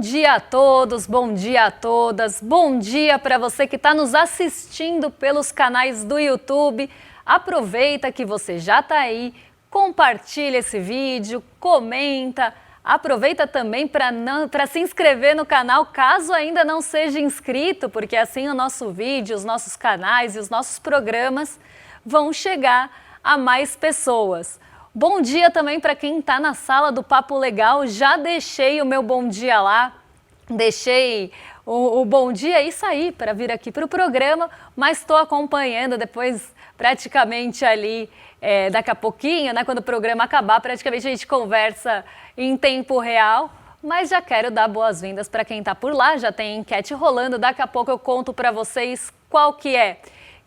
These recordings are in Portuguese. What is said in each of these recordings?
dia a todos, bom dia a todas, bom dia para você que está nos assistindo pelos canais do YouTube. Aproveita que você já está aí, compartilha esse vídeo, comenta, aproveita também para se inscrever no canal caso ainda não seja inscrito, porque assim o nosso vídeo, os nossos canais e os nossos programas vão chegar a mais pessoas. Bom dia também para quem está na sala do Papo Legal, já deixei o meu bom dia lá, deixei o bom dia e saí para vir aqui para o programa, mas estou acompanhando depois praticamente ali, daqui a pouquinho, né, quando o programa acabar, praticamente a gente conversa em tempo real, mas já quero dar boas-vindas para quem está por lá, já tem enquete rolando, daqui a pouco eu conto para vocês qual que é.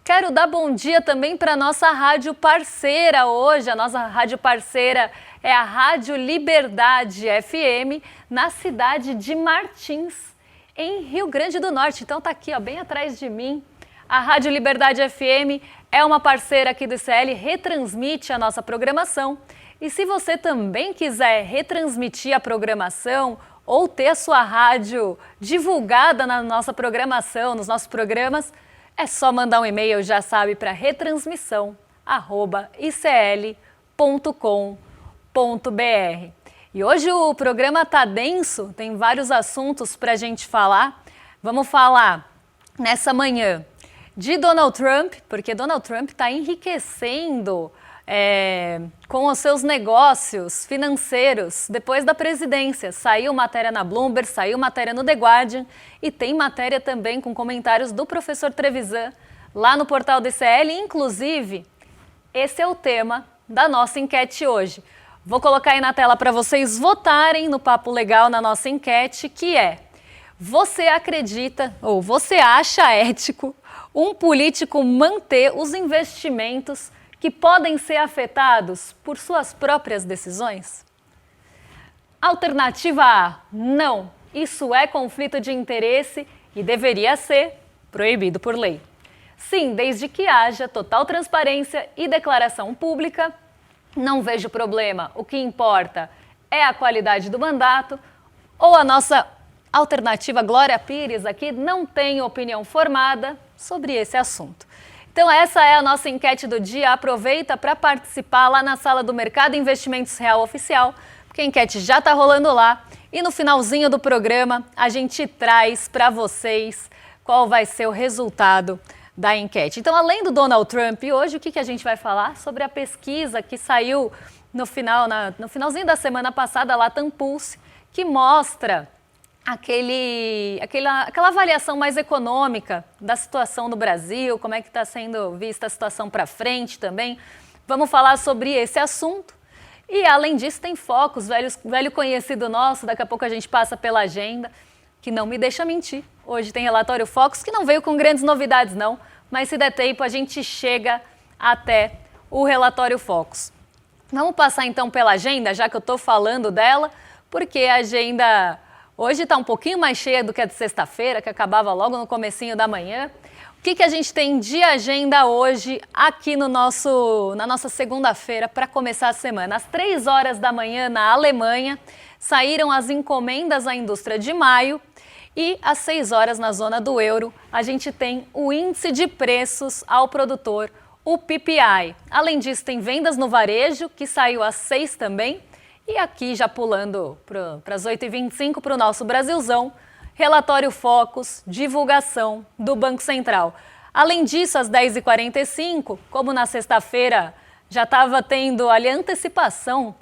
Quero dar bom dia também para a nossa rádio parceira hoje. A nossa rádio parceira é a Rádio Liberdade FM, na cidade de Martins, em Rio Grande do Norte. Então tá aqui, ó, bem atrás de mim. A Rádio Liberdade FM é uma parceira aqui do ICL, retransmite a nossa programação. E se você também quiser retransmitir a programação ou ter a sua rádio divulgada na nossa programação, nos nossos programas, é só mandar um e-mail, já sabe, para retransmissão@icl.com.br. E hoje o programa tá denso, tem vários assuntos para a gente falar. Vamos falar nessa manhã de Donald Trump, porque Donald Trump está enriquecendo com os seus negócios financeiros depois da presidência. Saiu matéria na Bloomberg, saiu matéria no The Guardian e tem matéria também com comentários do professor Trevisan lá no portal do ICL. Inclusive, esse é o tema da nossa enquete hoje. Vou colocar aí na tela para vocês votarem no Papo Legal na nossa enquete, que é: você acredita ou você acha ético um político manter os investimentos que podem ser afetados por suas próprias decisões? Alternativa A, não. Isso é conflito de interesse e deveria ser proibido por lei. Sim, desde que haja total transparência e declaração pública, não vejo problema. O que importa é a qualidade do mandato. Ou a nossa alternativa Glória Pires aqui não tem opinião formada sobre esse assunto. Então essa é a nossa enquete do dia. Aproveita para participar lá na Sala do Mercado Investimentos Real Oficial, porque a enquete já está rolando lá. E no finalzinho do programa a gente traz para vocês qual vai ser o resultado da enquete. Então, além do Donald Trump, hoje o que a gente vai falar? Sobre a pesquisa que saiu no finalzinho da semana passada, a Latam Pulse, que mostra aquela avaliação mais econômica da situação no Brasil, como é que está sendo vista a situação para frente também. Vamos falar sobre esse assunto. E, além disso, tem focos, velho conhecido nosso, daqui a pouco a gente passa pela agenda, que não me deixa mentir. Hoje tem relatório Focus, que não veio com grandes novidades não, mas se der tempo a gente chega até o relatório Focus. Vamos passar então pela agenda, já que eu estou falando dela, porque a agenda hoje está um pouquinho mais cheia do que a de sexta-feira, que acabava logo no comecinho da manhã. O que a gente tem de agenda hoje aqui na nossa segunda-feira para começar a semana? Às 3 horas da manhã, na Alemanha, saíram as encomendas à indústria de maio e às 6 horas na zona do euro, a gente tem o índice de preços ao produtor, o PPI. Além disso, tem vendas no varejo, que saiu às 6 também. E aqui, já pulando para as 8h25 para o nosso Brasilzão, relatório Focus, divulgação do Banco Central. Além disso, às 10h45, como na sexta-feira já estava tendo ali a antecipação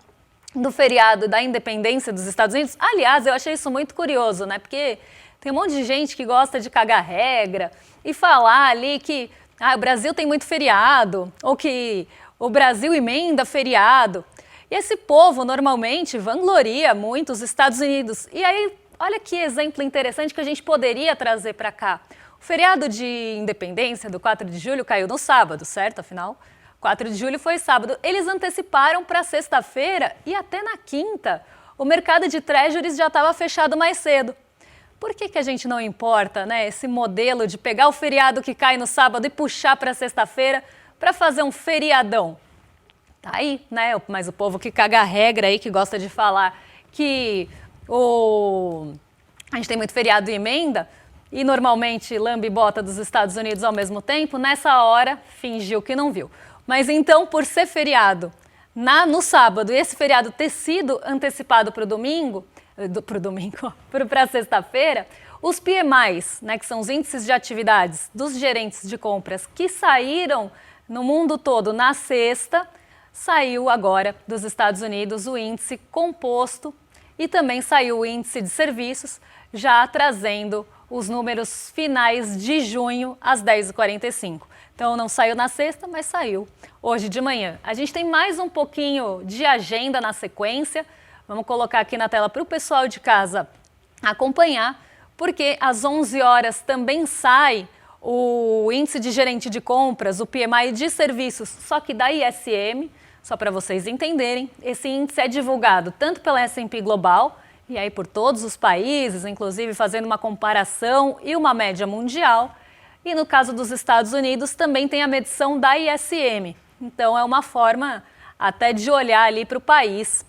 do feriado da independência dos Estados Unidos. Aliás, eu achei isso muito curioso, né? Porque tem um monte de gente que gosta de cagar regra e falar ali que o Brasil tem muito feriado, ou que o Brasil emenda feriado. E esse povo normalmente vangloria muito os Estados Unidos. E aí, olha que exemplo interessante que a gente poderia trazer para cá. O feriado de independência do 4 de julho caiu no sábado, certo? Afinal, 4 de julho foi sábado. Eles anteciparam para sexta-feira e até na quinta o mercado de treasuries já estava fechado mais cedo. Por que a gente não importa, né, esse modelo de pegar o feriado que cai no sábado e puxar para sexta-feira para fazer um feriadão? Tá aí, né? Mas o povo que caga a regra aí, que gosta de falar que a gente tem muito feriado e emenda, e normalmente lambe e bota dos Estados Unidos ao mesmo tempo, nessa hora fingiu que não viu. Mas então, por ser feriado no sábado e esse feriado ter sido antecipado para o domingo, para sexta-feira, os PMIs, né, que são os índices de atividades dos gerentes de compras que saíram no mundo todo na sexta, saiu agora dos Estados Unidos o índice composto e também saiu o índice de serviços, já trazendo os números finais de junho às 10h45. Então não saiu na sexta, mas saiu hoje de manhã. A gente tem mais um pouquinho de agenda na sequência. Vamos colocar aqui na tela para o pessoal de casa acompanhar, porque às 11 horas também sai o índice de gerente de compras, o PMI de serviços, só que da ISM, só para vocês entenderem. Esse índice é divulgado tanto pela S&P Global, e aí por todos os países, inclusive fazendo uma comparação e uma média mundial. E no caso dos Estados Unidos também tem a medição da ISM. Então é uma forma até de olhar ali para o país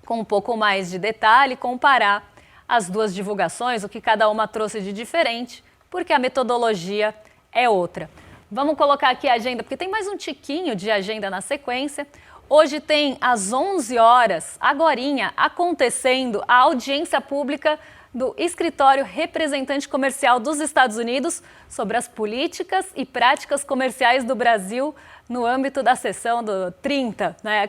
com um pouco mais de detalhe, comparar as duas divulgações, o que cada uma trouxe de diferente, porque a metodologia é outra. Vamos colocar aqui a agenda, porque tem mais um tiquinho de agenda na sequência. Hoje tem às 11 horas, agorinha, acontecendo a audiência pública do Escritório Representante Comercial dos Estados Unidos sobre as políticas e práticas comerciais do Brasil no âmbito da seção do 30, né?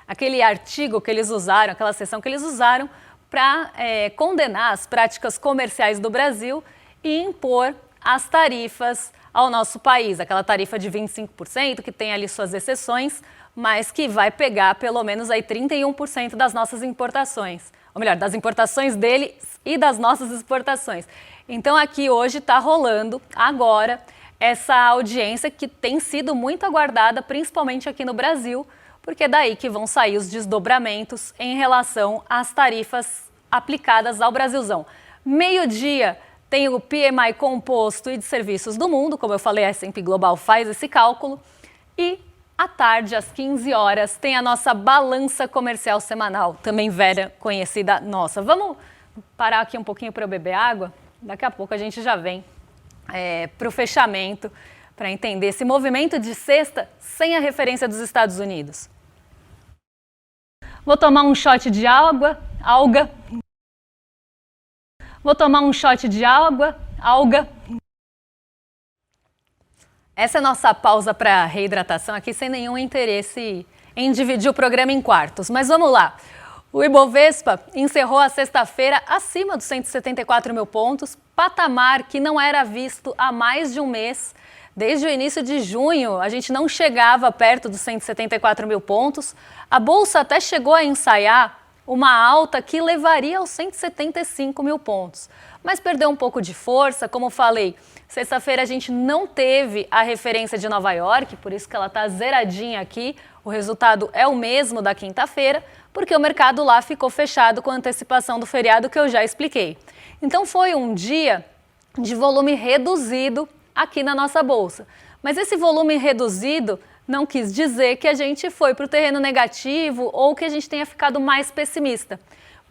Aquele artigo que eles usaram, aquela seção que eles usaram para condenar as práticas comerciais do Brasil e impor as tarifas ao nosso país, aquela tarifa de 25%, que tem ali suas exceções, mas que vai pegar pelo menos aí 31% das nossas importações, ou melhor, das importações deles e das nossas exportações. Então aqui hoje está rolando agora essa audiência que tem sido muito aguardada, principalmente aqui no Brasil, porque é daí que vão sair os desdobramentos em relação às tarifas aplicadas ao Brasilzão. Meio-dia tem o PMI composto e de serviços do mundo, como eu falei, a S&P Global faz esse cálculo. E à tarde, às 15 horas, tem a nossa balança comercial semanal, também velha, conhecida nossa. Vamos parar aqui um pouquinho para eu beber água? Daqui a pouco a gente já vem para o fechamento, para entender esse movimento de sexta sem a referência dos Estados Unidos. Vou tomar um shot de alga. Vou tomar um shot de alga. Essa é a nossa pausa para reidratação aqui, sem nenhum interesse em dividir o programa em quartos. Mas vamos lá. O Ibovespa encerrou a sexta-feira acima dos 174 mil pontos, patamar que não era visto há mais de um mês. Desde o início de junho, a gente não chegava perto dos 174 mil pontos. A Bolsa até chegou a ensaiar uma alta que levaria aos 175 mil pontos. Mas perdeu um pouco de força, como falei, sexta-feira a gente não teve a referência de Nova York, por isso que ela está zeradinha aqui. O resultado é o mesmo da quinta-feira, porque o mercado lá ficou fechado com a antecipação do feriado que eu já expliquei. Então foi um dia de volume reduzido aqui na nossa Bolsa. Mas esse volume reduzido não quis dizer que a gente foi para o terreno negativo ou que a gente tenha ficado mais pessimista.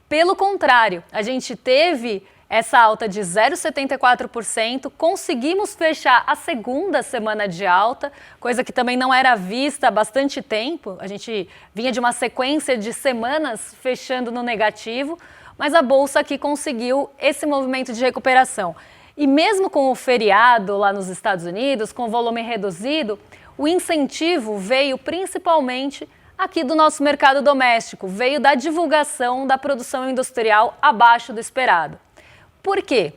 Pelo contrário, a gente teve essa alta de 0,74%, conseguimos fechar a segunda semana de alta, coisa que também não era vista há bastante tempo. A gente vinha de uma sequência de semanas fechando no negativo, mas a Bolsa aqui conseguiu esse movimento de recuperação. E mesmo com o feriado lá nos Estados Unidos, com volume reduzido, o incentivo veio principalmente aqui do nosso mercado doméstico, veio da divulgação da produção industrial abaixo do esperado. Por quê?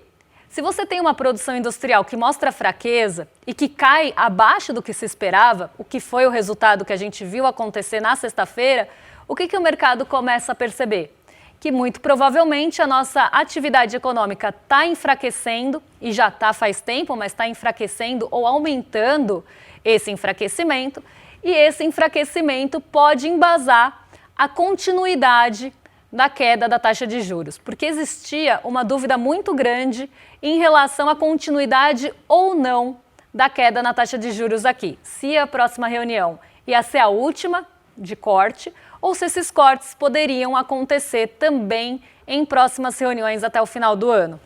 Se você tem uma produção industrial que mostra fraqueza e que cai abaixo do que se esperava, o que foi o resultado que a gente viu acontecer na sexta-feira, o que o mercado começa a perceber? Que muito provavelmente a nossa atividade econômica está enfraquecendo, e já está faz tempo, mas está enfraquecendo ou aumentando esse enfraquecimento, e esse enfraquecimento pode embasar a continuidade da queda da taxa de juros, porque existia uma dúvida muito grande em relação à continuidade ou não da queda na taxa de juros aqui. Se a próxima reunião ia ser a última, de corte ou se esses cortes poderiam acontecer também em próximas reuniões até o final do ano.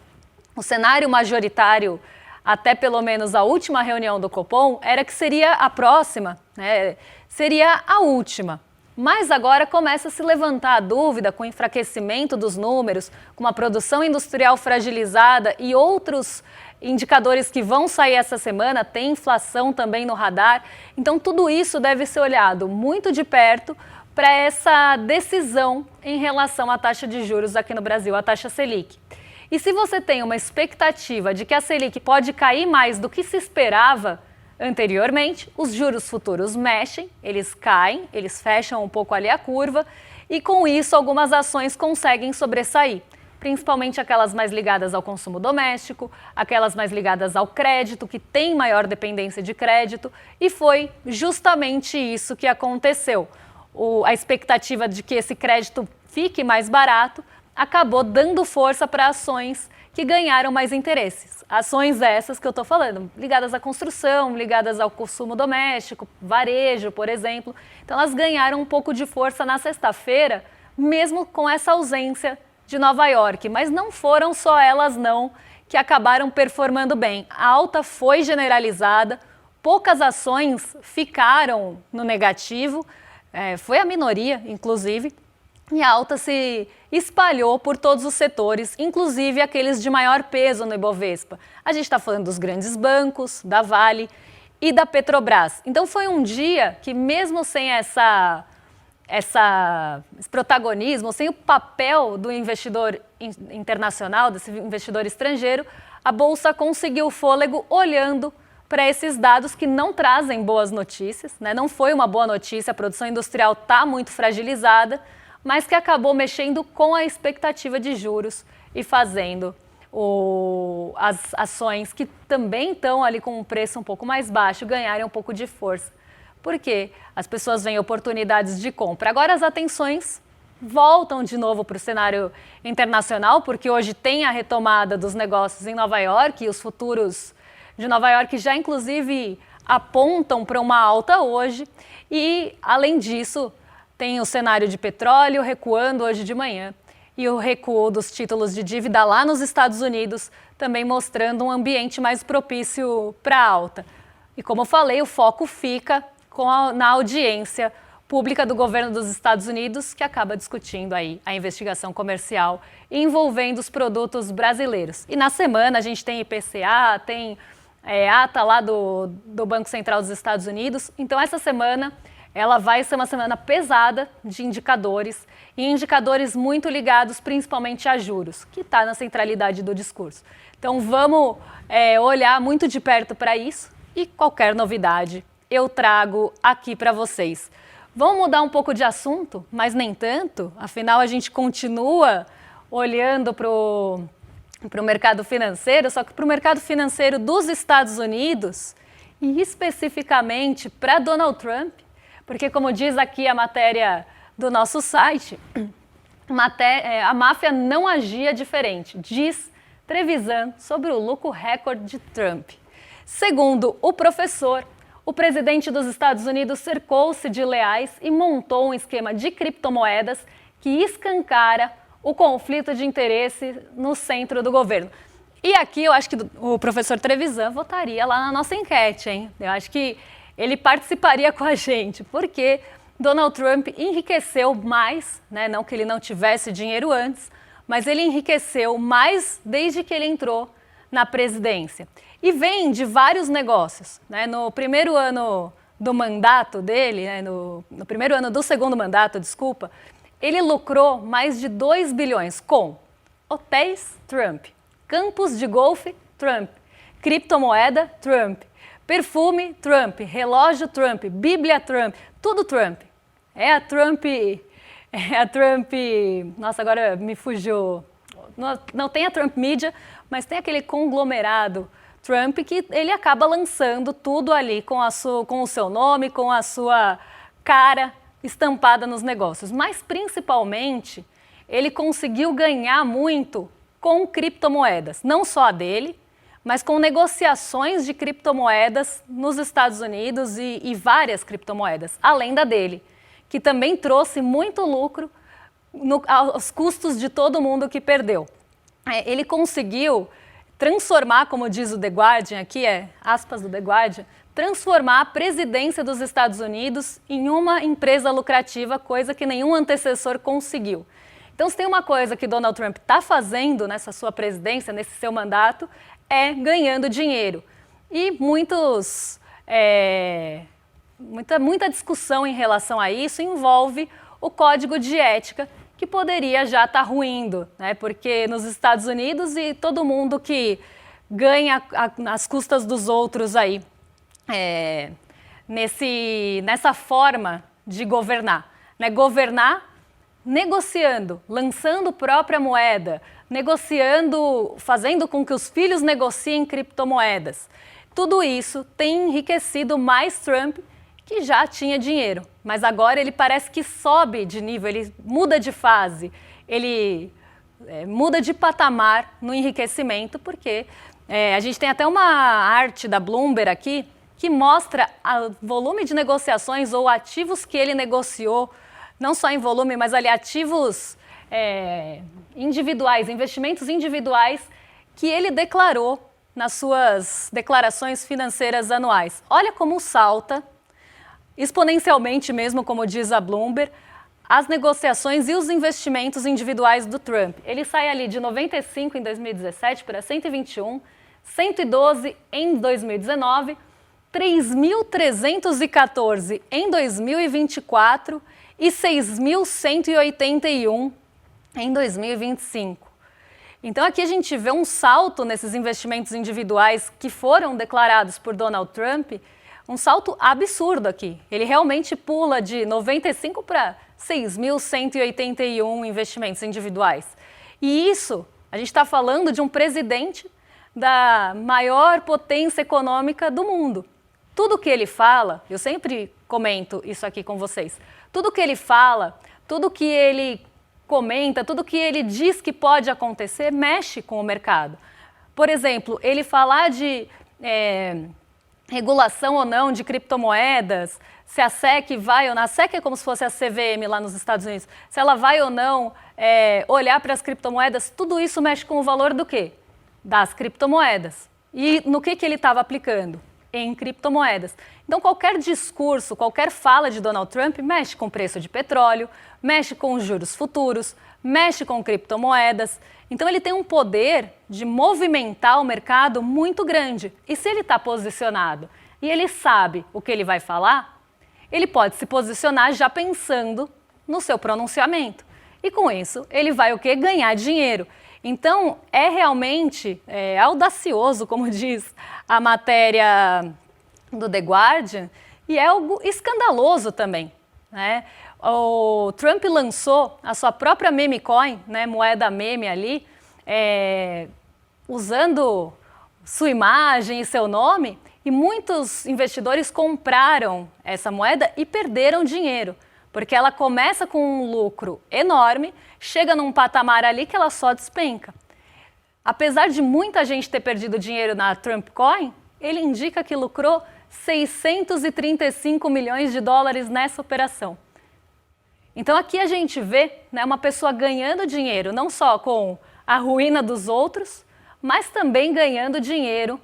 O cenário majoritário, até pelo menos a última reunião do Copom, era que seria a próxima, né, seria a última. Mas agora começa a se levantar a dúvida com o enfraquecimento dos números, com uma produção industrial fragilizada e outros indicadores que vão sair essa semana, tem inflação também no radar. Então tudo isso deve ser olhado muito de perto para essa decisão em relação à taxa de juros aqui no Brasil, a taxa Selic. E se você tem uma expectativa de que a Selic pode cair mais do que se esperava anteriormente, os juros futuros mexem, eles caem, eles fecham um pouco ali a curva e com isso algumas ações conseguem sobressair, principalmente aquelas mais ligadas ao consumo doméstico, aquelas mais ligadas ao crédito, que tem maior dependência de crédito, e foi justamente isso que aconteceu. A expectativa de que esse crédito fique mais barato acabou dando força para ações que ganharam mais interesses. Ações essas que eu estou falando, ligadas à construção, ligadas ao consumo doméstico, varejo, por exemplo. Então elas ganharam um pouco de força na sexta-feira, mesmo com essa ausência de Nova York. Mas não foram só elas não que acabaram performando bem. A alta foi generalizada, poucas ações ficaram no negativo, foi a minoria, inclusive, e a alta se espalhou por todos os setores, inclusive aqueles de maior peso no Ibovespa. A gente está falando dos grandes bancos, da Vale e da Petrobras. Então foi um dia que, mesmo sem esse protagonismo, sem o papel do investidor internacional, desse investidor estrangeiro, a Bolsa conseguiu fôlego olhando para esses dados que não trazem boas notícias, né? Não foi uma boa notícia, a produção industrial está muito fragilizada, mas que acabou mexendo com a expectativa de juros e fazendo as ações que também estão ali com um preço um pouco mais baixo ganharem um pouco de força, porque as pessoas veem oportunidades de compra. Agora as atenções voltam de novo para o cenário internacional, porque hoje tem a retomada dos negócios em Nova York e os futuros de Nova York já inclusive apontam para uma alta hoje e, além disso, tem o cenário de petróleo recuando hoje de manhã e o recuo dos títulos de dívida lá nos Estados Unidos também mostrando um ambiente mais propício para a alta. E como eu falei, o foco fica na audiência pública do governo dos Estados Unidos, que acaba discutindo aí a investigação comercial envolvendo os produtos brasileiros. E na semana a gente tem IPCA, tem ata lá do Banco Central dos Estados Unidos. Então essa semana ela vai ser uma semana pesada de indicadores, e indicadores muito ligados principalmente a juros, que está na centralidade do discurso. Então vamos olhar muito de perto para isso e qualquer novidade eu trago aqui para vocês. Vamos mudar um pouco de assunto, mas nem tanto, afinal a gente continua olhando para o mercado financeiro, só que para o mercado financeiro dos Estados Unidos e especificamente para Donald Trump, porque, como diz aqui a matéria do nosso site, a máfia não agia diferente, diz Trevisan sobre o lucro recorde de Trump. Segundo o professor, o presidente dos Estados Unidos cercou-se de leais e montou um esquema de criptomoedas que escancara o conflito de interesse no centro do governo. E aqui eu acho que o professor Trevisan votaria lá na nossa enquete, hein? Eu acho que ele participaria com a gente, porque Donald Trump enriqueceu mais, né? Não que ele não tivesse dinheiro antes, mas ele enriqueceu mais desde que ele entrou na presidência. E vem de vários negócios, né? No primeiro ano do mandato dele, né? no primeiro ano do segundo mandato, desculpa, ele lucrou mais de 2 bilhões com hotéis, Trump, campos de golfe, Trump, criptomoeda, Trump, perfume, Trump, relógio, Trump, Bíblia, Trump, tudo Trump. É a Trump, nossa, agora me fugiu, não tem a Trump Media, mas tem aquele conglomerado Trump que ele acaba lançando tudo ali com o seu nome, com a sua cara estampada nos negócios. Mas principalmente, ele conseguiu ganhar muito com criptomoedas, não só a dele, mas com negociações de criptomoedas nos Estados Unidos e várias criptomoedas, além da dele, que também trouxe muito lucro aos custos de todo mundo que perdeu. Ele conseguiu transformar, como diz o The Guardian, aqui aspas do The Guardian, transformar a presidência dos Estados Unidos em uma empresa lucrativa, coisa que nenhum antecessor conseguiu. Então, se tem uma coisa que Donald Trump está fazendo nessa sua presidência, nesse seu mandato, é ganhando dinheiro. E muita discussão em relação a isso envolve o código de ética, que poderia já estar ruindo, né? Porque nos Estados Unidos e todo mundo que ganha às custas dos outros aí, nessa forma de governar, né? Governar negociando, lançando própria moeda, negociando, fazendo com que os filhos negociem criptomoedas. Tudo isso tem enriquecido mais Trump, que já tinha dinheiro, mas agora ele parece que sobe de nível, ele muda de fase, ele muda de patamar no enriquecimento, porque a gente tem até uma arte da Bloomberg aqui que mostra o volume de negociações ou ativos que ele negociou, não só em volume, mas ali ativos individuais, investimentos individuais que ele declarou nas suas declarações financeiras anuais. Olha como salta exponencialmente mesmo, como diz a Bloomberg, as negociações e os investimentos individuais do Trump. Ele sai ali de 95 em 2017 para 121, 112 em 2019, 3.314 em 2024 e 6.181 em 2025. Então aqui a gente vê um salto nesses investimentos individuais que foram declarados por Donald Trump, um salto absurdo aqui. Ele realmente pula de 95 para 6.181 investimentos individuais. E isso, a gente está falando de um presidente da maior potência econômica do mundo. Tudo que ele fala, eu sempre comento isso aqui com vocês, tudo que ele fala, tudo que ele comenta, tudo que ele diz que pode acontecer, mexe com o mercado. Por exemplo, ele falar de regulação ou não de criptomoedas, se a SEC vai ou não, a SEC é como se fosse a CVM lá nos Estados Unidos, se ela vai ou não olhar para as criptomoedas, tudo isso mexe com o valor do quê? Das criptomoedas. E no que ele estava aplicando? Em criptomoedas. Então qualquer discurso, qualquer fala de Donald Trump mexe com o preço de petróleo, mexe com os juros futuros, mexe com criptomoedas. Então ele tem um poder de movimentar o mercado muito grande. E se ele está posicionado e ele sabe o que ele vai falar, ele pode se posicionar já pensando no seu pronunciamento. E com isso ele vai o quê? Ganhar dinheiro. Então é realmente audacioso, como diz a matéria do The Guardian, e é algo escandaloso também, né? O Trump lançou a sua própria meme coin, né, moeda meme ali, usando sua imagem e seu nome, e muitos investidores compraram essa moeda e perderam dinheiro, porque ela começa com um lucro enorme, chega num patamar ali que ela só despenca. Apesar de muita gente ter perdido dinheiro na Trump Coin, ele indica que lucrou 635 milhões de dólares nessa operação. Então aqui a gente vê, né, uma pessoa ganhando dinheiro, não só com a ruína dos outros, mas também ganhando dinheiro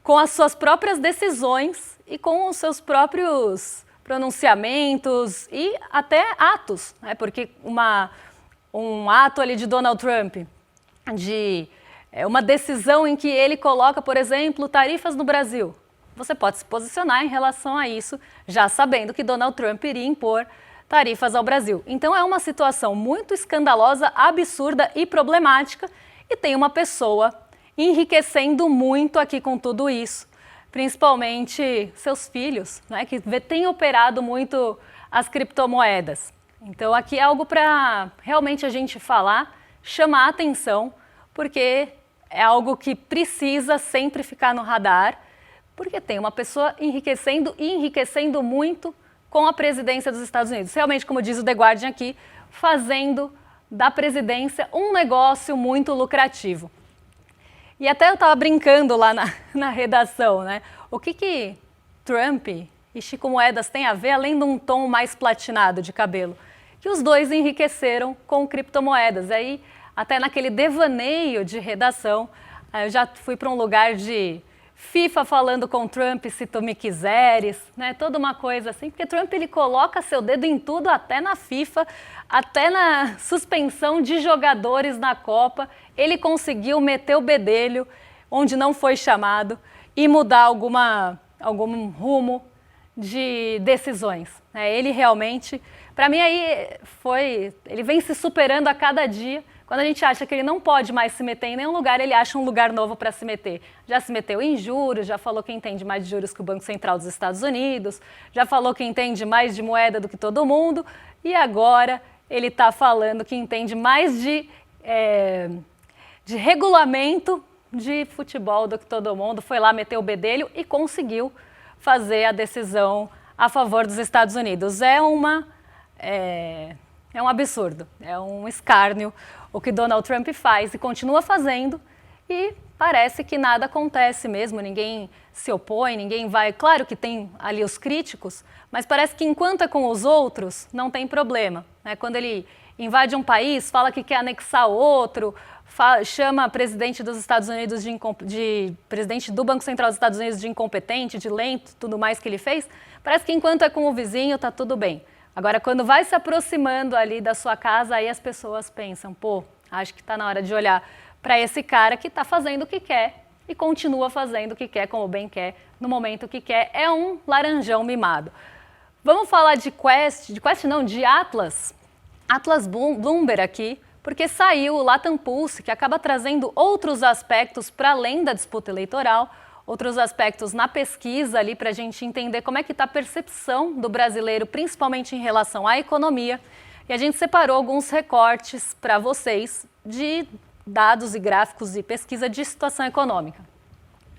com as suas próprias decisões e com os seus próprios pronunciamentos e até atos, né? Porque um ato ali de Donald Trump, de uma decisão em que ele coloca, por exemplo, tarifas no Brasil. Você pode se posicionar em relação a isso, já sabendo que Donald Trump iria impor tarifas ao Brasil. Então é uma situação muito escandalosa, absurda e problemática, e tem uma pessoa enriquecendo muito aqui com tudo isso, principalmente seus filhos, né, que têm operado muito as criptomoedas. Então aqui é algo para realmente a gente falar, chamar a atenção, porque é algo que precisa sempre ficar no radar, porque tem uma pessoa enriquecendo e enriquecendo muito com a presidência dos Estados Unidos. Realmente, como diz o The Guardian aqui, fazendo da presidência um negócio muito lucrativo. E até eu estava brincando lá na redação, né? O que Trump e Chico Moedas têm a ver, além de um tom mais platinado de cabelo? Que os dois enriqueceram com criptomoedas. Aí, até naquele devaneio de redação, eu já fui para um lugar de FIFA falando com Trump se tu me quiseres, né? Toda uma coisa assim, porque Trump ele coloca seu dedo em tudo, até na FIFA, até na suspensão de jogadores na Copa, ele conseguiu meter o bedelho onde não foi chamado e mudar algum rumo de decisões. Ele realmente, para mim ele vem se superando a cada dia. Quando a gente acha que ele não pode mais se meter em nenhum lugar, ele acha um lugar novo para se meter. Já se meteu em juros, já falou que entende mais de juros que o Banco Central dos Estados Unidos, já falou que entende mais de moeda do que todo mundo, e agora ele está falando que entende mais de regulamento de futebol do que todo mundo. Foi lá, meteu o bedelho e conseguiu fazer a decisão a favor dos Estados Unidos. É um absurdo, é um escárnio o que Donald Trump faz e continua fazendo, e parece que nada acontece mesmo, ninguém se opõe, ninguém vai... Claro que tem ali os críticos, mas parece que enquanto é com os outros, não tem problema. Quando ele invade um país, fala que quer anexar outro, chama presidente dos Estados Unidos presidente do Banco Central dos Estados Unidos de incompetente, de lento, tudo mais que ele fez, parece que enquanto é com o vizinho, tá tudo bem. Agora, quando vai se aproximando ali da sua casa, aí as pessoas pensam, pô, acho que está na hora de olhar para esse cara que está fazendo o que quer e continua fazendo o que quer, como bem quer, no momento que quer. É um laranjão mimado. Vamos falar de Atlas. Atlas Bloomberg aqui, porque saiu o Latam Pulse, que acaba trazendo outros aspectos para além da disputa eleitoral, outros aspectos na pesquisa ali para a gente entender como é que está a percepção do brasileiro, principalmente em relação à economia. E a gente separou alguns recortes para vocês de dados e gráficos e pesquisa de situação econômica.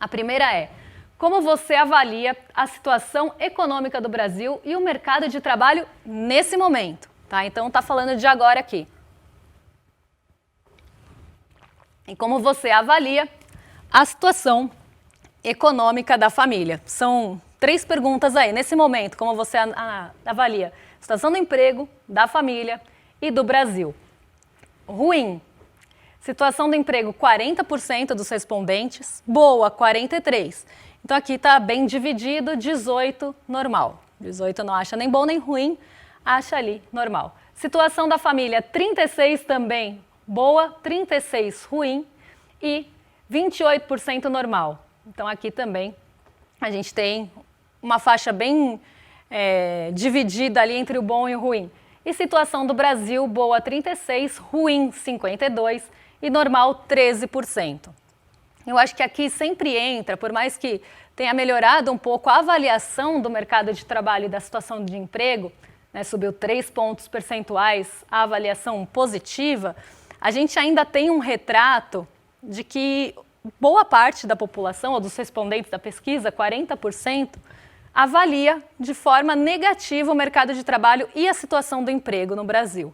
A primeira é: como você avalia a situação econômica do Brasil e o mercado de trabalho nesse momento? Então está falando de agora aqui. E como você avalia a situação econômica da família? São 3 perguntas aí. Nesse momento, como você avalia a situação do emprego, da família e do Brasil? Ruim. Situação do emprego, 40% dos respondentes. Boa, 43%. Então aqui está bem dividido, 18% normal. 18% não acha nem bom nem ruim, acha ali normal. Situação da família, 36% também boa, 36% ruim e 28% normal. Então aqui também a gente tem uma faixa bem dividida ali entre o bom e o ruim. E situação do Brasil, boa 36%, ruim 52% e normal 13%. Eu acho que aqui sempre entra, por mais que tenha melhorado um pouco a avaliação do mercado de trabalho e da situação de emprego, subiu 3 pontos percentuais a avaliação positiva, a gente ainda tem um retrato de que boa parte da população, ou dos respondentes da pesquisa, 40%, avalia de forma negativa o mercado de trabalho e a situação do emprego no Brasil.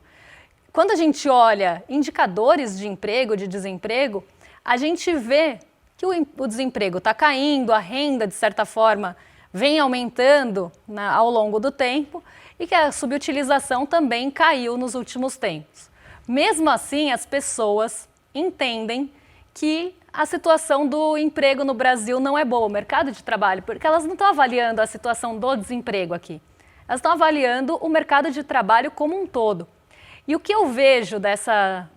Quando a gente olha indicadores de emprego, de desemprego, a gente vê que o desemprego está caindo, a renda, de certa forma, vem aumentando ao longo do tempo e que a subutilização também caiu nos últimos tempos. Mesmo assim, as pessoas entendem que a situação do emprego no Brasil não é boa, o mercado de trabalho, porque elas não estão avaliando a situação do desemprego aqui. Elas estão avaliando o mercado de trabalho como um todo. E o que eu vejo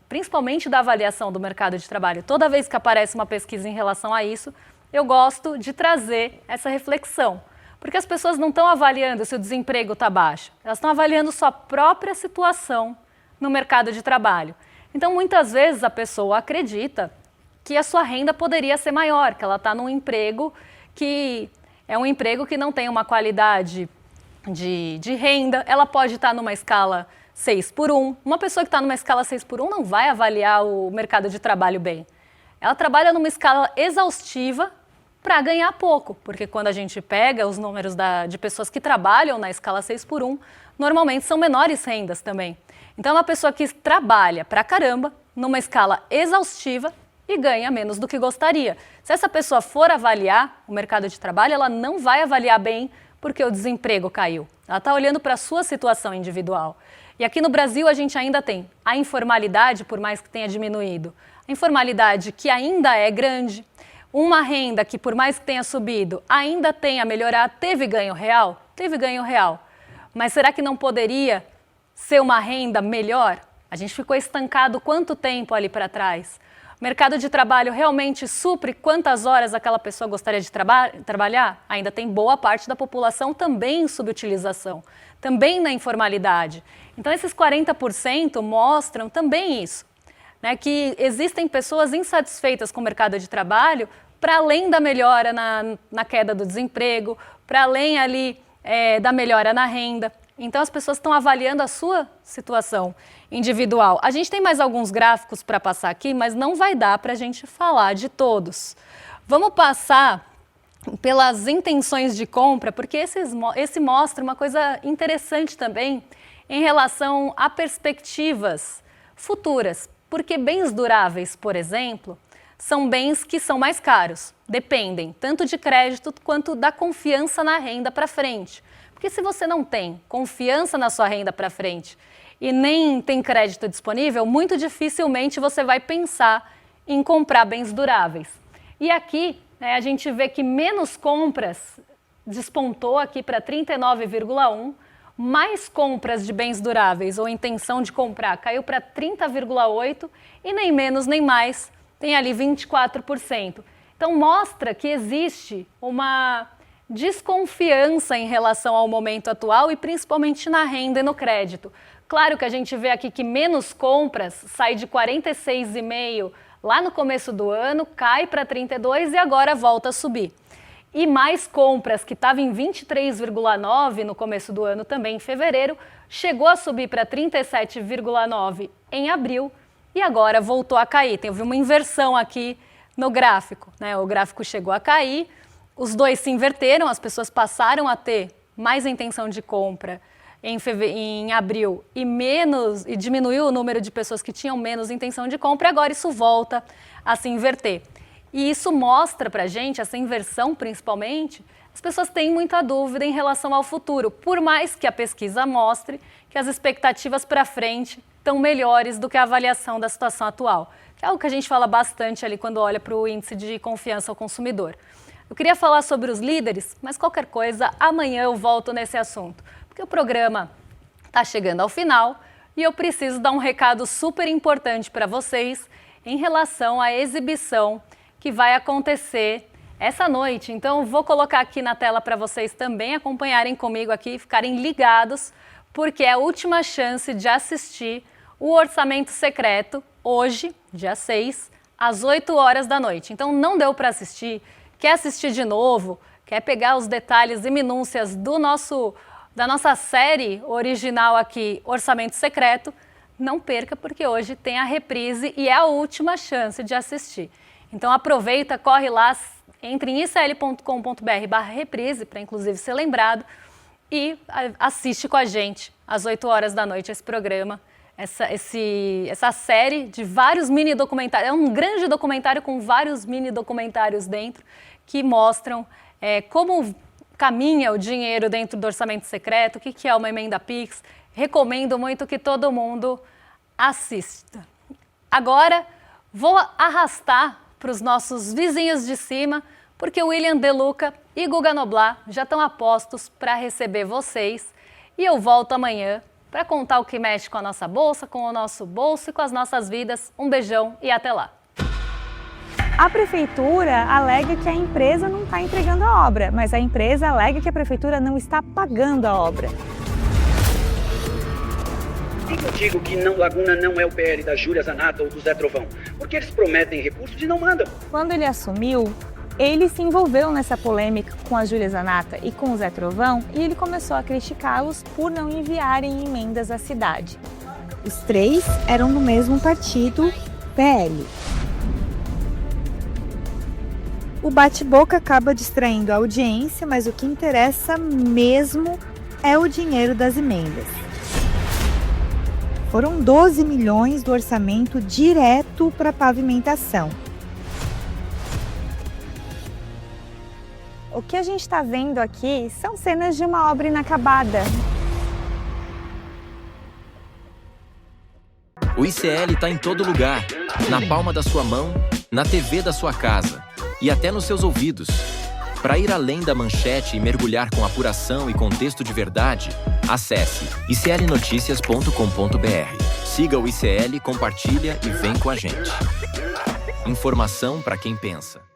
principalmente da avaliação do mercado de trabalho, toda vez que aparece uma pesquisa em relação a isso, eu gosto de trazer essa reflexão. Porque as pessoas não estão avaliando se o desemprego está baixo, elas estão avaliando sua própria situação no mercado de trabalho. Então, muitas vezes a pessoa acredita que a sua renda poderia ser maior, que ela está num emprego que é um emprego que não tem uma qualidade de renda, ela pode estar numa escala 6x1. Uma pessoa que está numa escala 6x1 não vai avaliar o mercado de trabalho bem. Ela trabalha numa escala exaustiva para ganhar pouco, porque quando a gente pega os números de pessoas que trabalham na escala 6x1, normalmente são menores rendas também. Então é uma pessoa que trabalha pra caramba, numa escala exaustiva e ganha menos do que gostaria. Se essa pessoa for avaliar o mercado de trabalho, ela não vai avaliar bem, porque o desemprego caiu. Ela está olhando para a sua situação individual. E aqui no Brasil a gente ainda tem a informalidade, por mais que tenha diminuído. A informalidade que ainda é grande, uma renda que por mais que tenha subido, ainda tem a melhorar, teve ganho real? Teve ganho real. Mas será que não poderia ser uma renda melhor? A gente ficou estancado quanto tempo ali para trás? O mercado de trabalho realmente supre quantas horas aquela pessoa gostaria de trabalhar? Ainda tem boa parte da população também em subutilização, também na informalidade. Então esses 40% mostram também isso, né, que existem pessoas insatisfeitas com o mercado de trabalho para além da melhora na queda do desemprego, para além ali da melhora na renda. Então as pessoas estão avaliando a sua situação individual. A gente tem mais alguns gráficos para passar aqui, mas não vai dar para a gente falar de todos. Vamos passar pelas intenções de compra, porque esse mostra uma coisa interessante também em relação a perspectivas futuras. Porque bens duráveis, por exemplo, são bens que são mais caros, dependem tanto de crédito quanto da confiança na renda para frente. Porque se você não tem confiança na sua renda para frente e nem tem crédito disponível, muito dificilmente você vai pensar em comprar bens duráveis. E aqui a gente vê que menos compras despontou aqui para 39,1%, mais compras de bens duráveis ou intenção de comprar caiu para 30,8% e nem menos nem mais, tem ali 24%. Então mostra que existe uma desconfiança em relação ao momento atual e principalmente na renda e no crédito. Claro que a gente vê aqui que menos compras sai de 46,5% lá no começo do ano, cai para 32% e agora volta a subir. E mais compras, que estava em 23,9% no começo do ano também em fevereiro, chegou a subir para 37,9% em abril e agora voltou a cair. Teve uma inversão aqui no gráfico, né? O gráfico chegou a cair, os dois se inverteram, as pessoas passaram a ter mais intenção de compra em abril e diminuiu o número de pessoas que tinham menos intenção de compra, e agora isso volta a se inverter. E isso mostra pra gente, essa inversão principalmente, as pessoas têm muita dúvida em relação ao futuro, por mais que a pesquisa mostre que as expectativas para frente estão melhores do que a avaliação da situação atual, que é algo que a gente fala bastante ali quando olha para o índice de confiança ao consumidor. Eu queria falar sobre os líderes, mas qualquer coisa, amanhã eu volto nesse assunto, porque o programa está chegando ao final e eu preciso dar um recado super importante para vocês em relação à exibição que vai acontecer essa noite. Então, vou colocar aqui na tela para vocês também acompanharem comigo aqui, ficarem ligados, porque é a última chance de assistir o Orçamento Secreto, hoje, dia 6, às 8 horas da noite. Então, não deu para assistir, quer assistir de novo, quer pegar os detalhes e minúcias da nossa série original aqui, Orçamento Secreto, não perca, porque hoje tem a reprise e é a última chance de assistir. Então aproveita, corre lá, entre em isl.com.br/reprise, para inclusive ser lembrado, e assiste com a gente às 8 horas da noite esse programa, essa série de vários mini documentários. É um grande documentário com vários mini documentários dentro que mostram como caminha o dinheiro dentro do orçamento secreto, o que é uma emenda Pix. Recomendo muito que todo mundo assista. Agora vou arrastar para os nossos vizinhos de cima, porque o William De Luca e Guga Noblar já estão a postos para receber vocês. E eu volto amanhã para contar o que mexe com a nossa bolsa, com o nosso bolso e com as nossas vidas. Um beijão e até lá! A prefeitura alega que a empresa não está entregando a obra, mas a empresa alega que a prefeitura não está pagando a obra. Eu digo que Laguna não é o PL da Júlia Zanata ou do Zé Trovão, porque eles prometem recursos e não mandam. Quando ele assumiu, ele se envolveu nessa polêmica com a Júlia Zanata e com o Zé Trovão e ele começou a criticá-los por não enviarem emendas à cidade. Os três eram do mesmo partido, PL. O bate-boca acaba distraindo a audiência, mas o que interessa mesmo é o dinheiro das emendas. Foram 12 milhões do orçamento direto para pavimentação. O que a gente está vendo aqui são cenas de uma obra inacabada. O ICL está em todo lugar, na palma da sua mão, na TV da sua casa e até nos seus ouvidos. Para ir além da manchete e mergulhar com apuração e contexto de verdade, acesse iclnoticias.com.br. Siga o ICL, compartilha e vem com a gente. Informação para quem pensa.